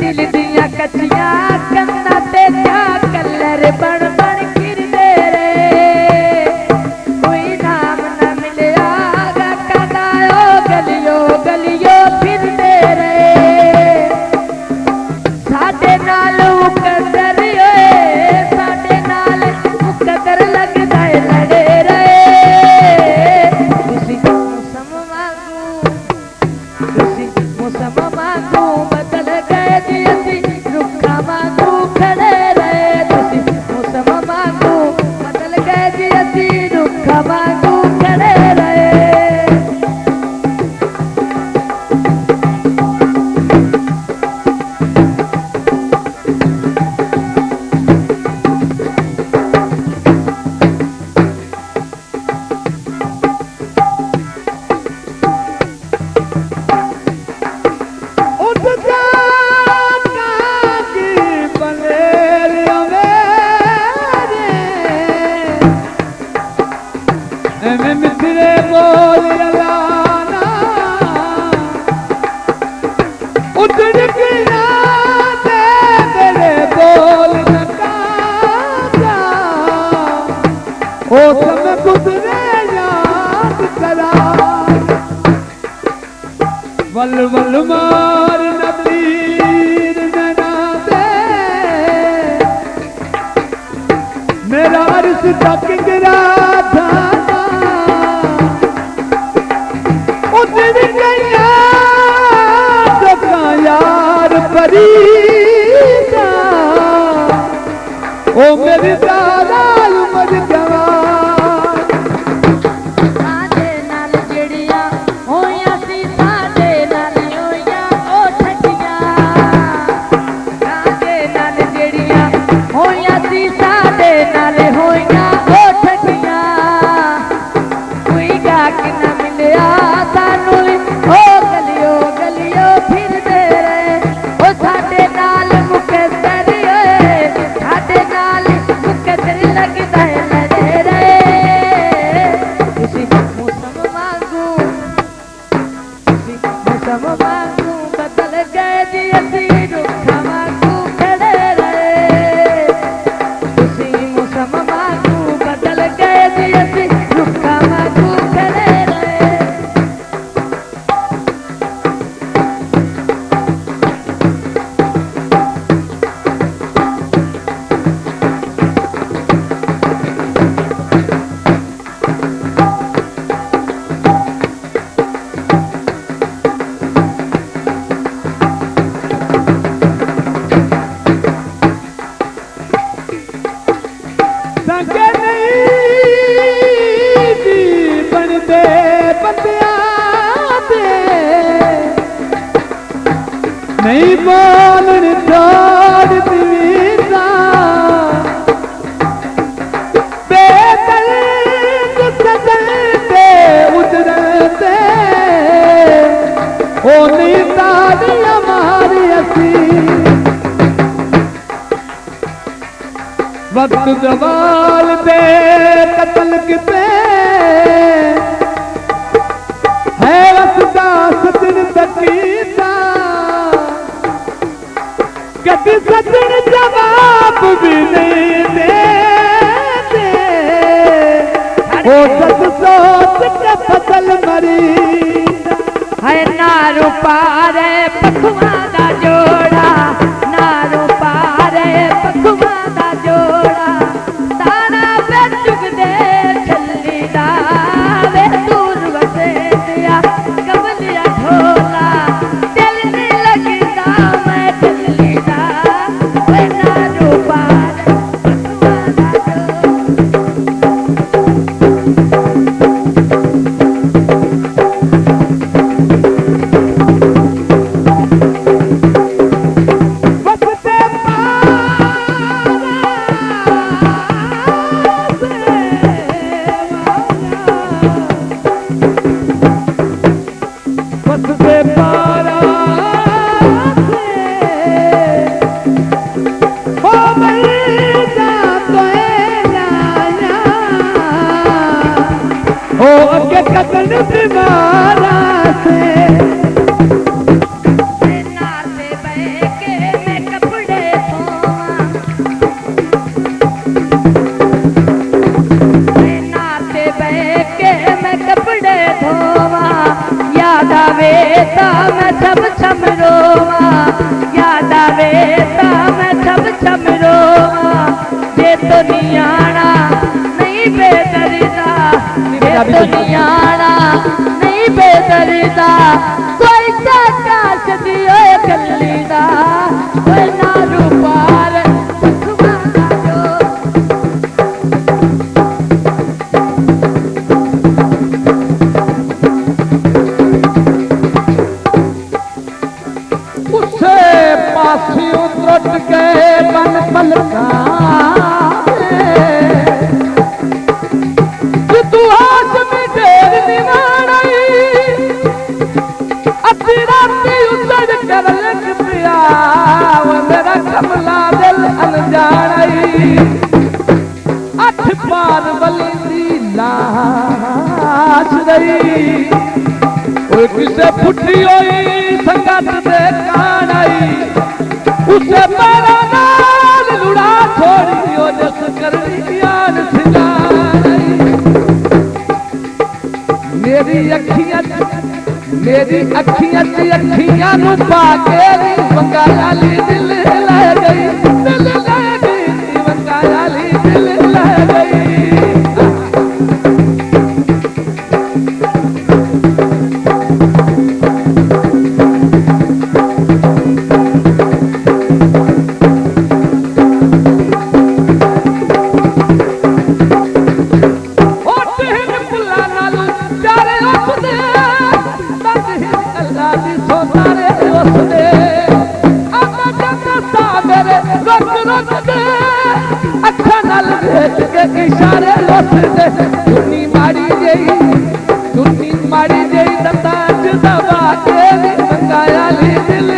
दिल दिया कचिया कंधा ते क्या कलर बन बन गिरदे रे कोई नाम न मिलिया कदायो गलियो गलियो फिरदे रे साडे नाल मुकद्दर साडे नाल मुकद्दर लगदा है लड़े रहे तुसी मौसम वांगू बदल गए जी असी रुखा वांगू खड़े रहे तुसी मौसम वांगू बदल गए जी असी रुखा वांगू खड़े रहे वल वल मार नबीर नैना दे मेरा अर्श तक गिरा जाना उतर गया तो यार परीदा ओ मेरी दादा उमर जवान नहीं बोलन छोड़ दीदा बेदर्द सदलते उतरते ओ नहीं तारी हमारी असी वक्त जवाल दे कतल किते है रसदा सदन तकीदा कभी सदन जवाब भी नहीं देते वो सच सोच के फसल मरी है नारू पारे पखुआ दा जोड़ा नारू पारे पखुआ दा जोड़ा तारा पे चुगदे छल्ली दा वे दूर वसे दिया कबलिया ढोला दिल नहीं लगदा मैं छल्ली दा मैं छम छम रोवा, याद आवे ता मैं छम छम रोवा, जे तो नियाणा नहीं बेदर्दा, जे तो नियाणा नहीं बेदर्दा, कोई काश दियो कल्ली दा, कोई ना रूपार त्रुट गए बन पलका तू हाथ में ढेर निवाई, अति राती उजड़ कर लग पिया मेरा कमला दिल अनजानाई, अठ पार बली दी लाश रही किसे फुटी हुई संगत दे कानाई, उसे मेरा नाल लुड़ा छोड़ी ओ जस करनी ज्ञान सिलाई, मेरी अखियां च अखियां नू पाके बंगाली दिल ले गई, दिल ले गई बंगाली दिल ले गई। इशारे लुट दे चुन्नी माड़ी जई दंदा च दबा के बंगाली दिल